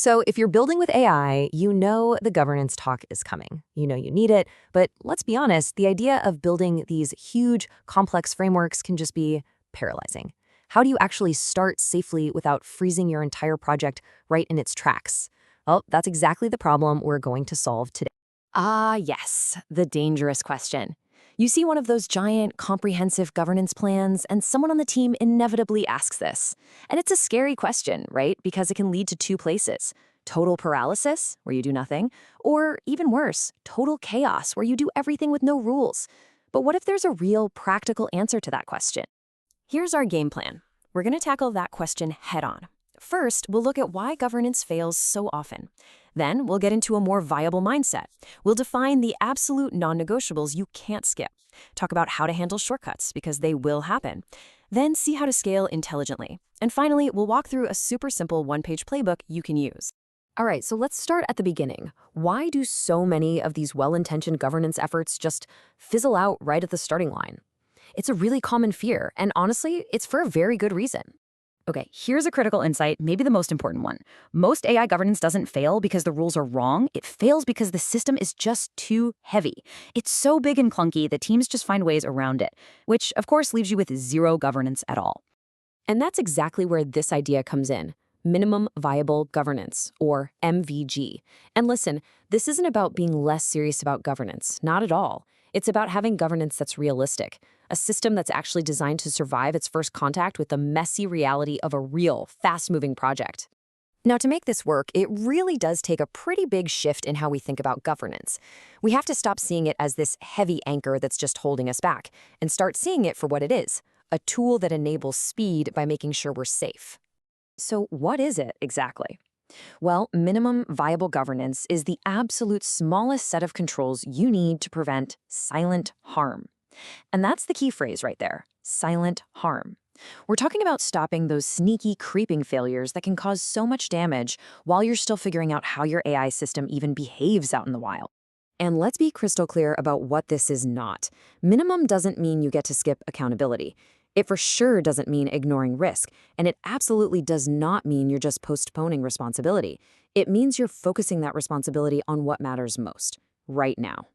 So if you're building with AI, you know the governance talk is coming. You know you need it, but let's be honest, the idea of building these huge, complex frameworks can just be paralyzing. How do you actually start safely without freezing your entire project right in its tracks? Well, that's exactly the problem we're going to solve today. Ah, yes, the dangerous question. You see one of those giant, comprehensive governance plans, and someone on the team inevitably asks this. And it's a scary question, right? Because it can lead to two places: total paralysis, where you do nothing, or even worse, total chaos, where you do everything with no rules. But what if there's a real, practical answer to that question? Here's our game plan. We're going to tackle that question head on. First, we'll look at why governance fails so often. Then, we'll get into a more viable mindset. We'll define the absolute non-negotiables you can't skip. Talk about how to handle shortcuts, because they will happen. Then, see how to scale intelligently. And finally, we'll walk through a super simple one-page playbook you can use. All right, so let's start at the beginning. Why do so many of these well-intentioned governance efforts just fizzle out right at the starting line? It's a really common fear, and honestly, it's for a very good reason. Okay, here's a critical insight, maybe the most important one. Most AI governance doesn't fail because the rules are wrong. It fails because the system is just too heavy. It's so big and clunky that teams just find ways around it, which of course leaves you with zero governance at all. And that's exactly where this idea comes in. Minimum Viable Governance, or MVG. And listen, this isn't about being less serious about governance, not at all. It's about having governance that's realistic, a system that's actually designed to survive its first contact with the messy reality of a real, fast-moving project. Now, to make this work, it really does take a pretty big shift in how we think about governance. We have to stop seeing it as this heavy anchor that's just holding us back, and start seeing it for what it is, a tool that enables speed by making sure we're safe. So what is it exactly? Well, minimum viable governance is the absolute smallest set of controls you need to prevent silent harm. And that's the key phrase right there, silent harm. We're talking about stopping those sneaky, creeping failures that can cause so much damage while you're still figuring out how your AI system even behaves out in the wild. And let's be crystal clear about what this is not. Minimum doesn't mean you get to skip accountability. It for sure doesn't mean ignoring risk, and it absolutely does not mean you're just postponing responsibility. It means you're focusing that responsibility on what matters most, right now.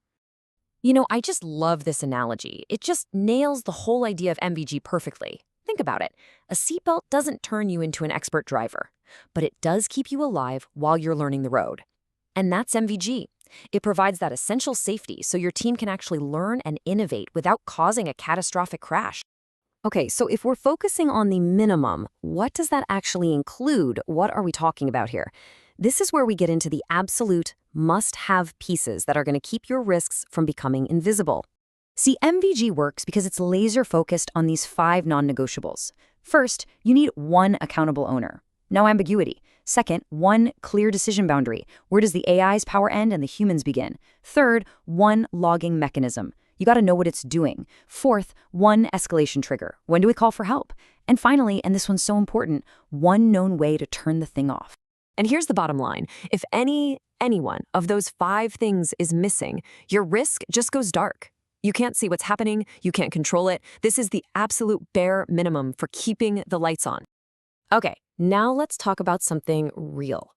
You know, I just love this analogy. It just nails the whole idea of MVG perfectly. Think about it. A seatbelt doesn't turn you into an expert driver, but it does keep you alive while you're learning the road. And that's MVG. It provides that essential safety so your team can actually learn and innovate without causing a catastrophic crash. Okay, so if we're focusing on the minimum, what does that actually include? What are we talking about here? This is where we get into the absolute must-have pieces that are going to keep your risks from becoming invisible. See, MVG works because it's laser-focused on these 5 non-negotiables. First, you need one accountable owner. No ambiguity. Second, one clear decision boundary. Where does the AI's power end and the humans begin? Third, one logging mechanism. You got to know what it's doing. Fourth, one escalation trigger. When do we call for help? And finally, and this one's so important, one known way to turn the thing off. And here's the bottom line. If anyone of those 5 things is missing, your risk just goes dark. You can't see what's happening. You can't control it. This is the absolute bare minimum for keeping the lights on. Okay, now let's talk about something real.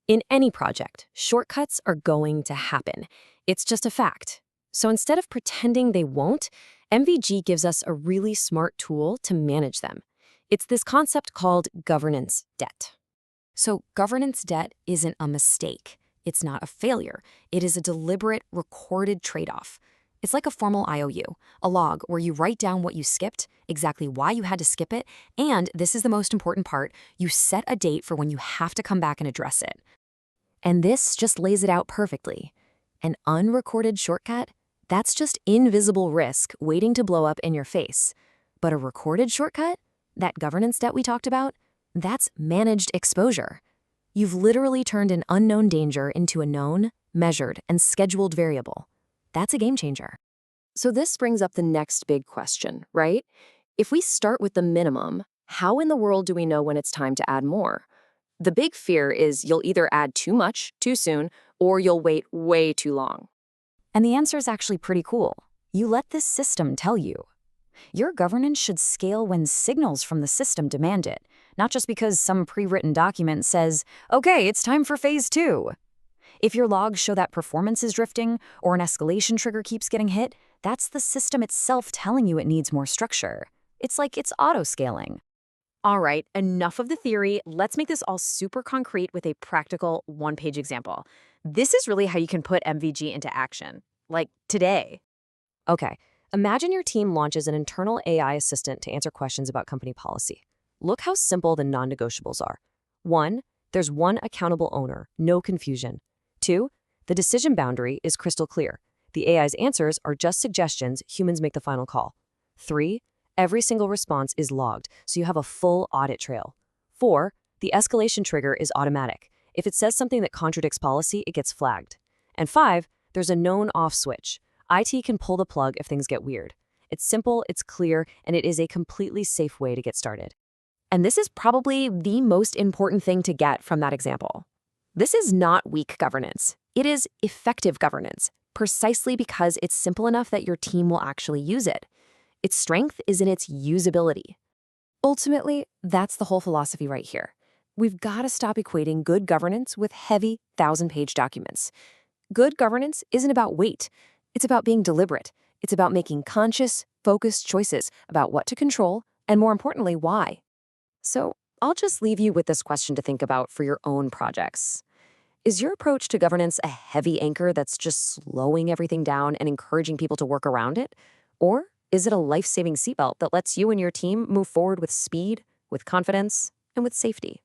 In any project, shortcuts are going to happen. It's just a fact. So instead of pretending they won't, MVG gives us a really smart tool to manage them. It's this concept called governance debt. So governance debt isn't a mistake. It's not a failure. It is a deliberate, recorded trade-off. It's like a formal IOU, a log where you write down what you skipped, exactly why you had to skip it, and this is the most important part, you set a date for when you have to come back and address it. And this just lays it out perfectly. An unrecorded shortcut? That's just invisible risk waiting to blow up in your face. But a recorded shortcut, that governance debt we talked about, that's managed exposure. You've literally turned an unknown danger into a known, measured, and scheduled variable. That's a game changer. So this brings up the next big question, right? If we start with the minimum, how in the world do we know when it's time to add more? The big fear is you'll either add too much, too soon, or you'll wait way too long. And the answer is actually pretty cool. You let this system tell you. Your governance should scale when signals from the system demand it, not just because some pre-written document says, okay, it's time for phase 2. If your logs show that performance is drifting or an escalation trigger keeps getting hit, that's the system itself telling you it needs more structure. It's like it's auto-scaling. All right, enough of the theory. Let's make this all super concrete with a practical one-page example. This is really how you can put MVG into action, like today. Okay, imagine your team launches an internal AI assistant to answer questions about company policy. Look how simple the non-negotiables are. 1, there's one accountable owner, no confusion. 2, the decision boundary is crystal clear. The AI's answers are just suggestions, humans make the final call. 3, every single response is logged, so you have a full audit trail. 4, the escalation trigger is automatic. If it says something that contradicts policy, it gets flagged. And 5, there's a known off switch. IT can pull the plug if things get weird. It's simple, it's clear, and it is a completely safe way to get started. And this is probably the most important thing to get from that example. This is not weak governance. It is effective governance, precisely because it's simple enough that your team will actually use it. Its strength is in its usability. Ultimately, that's the whole philosophy right here. We've got to stop equating good governance with heavy 1,000-page documents. Good governance isn't about weight. It's about being deliberate. It's about making conscious, focused choices about what to control and, more importantly, why. So I'll just leave you with this question to think about for your own projects. Is your approach to governance a heavy anchor that's just slowing everything down and encouraging people to work around it? Or is it a life-saving seatbelt that lets you and your team move forward with speed, with confidence, and with safety?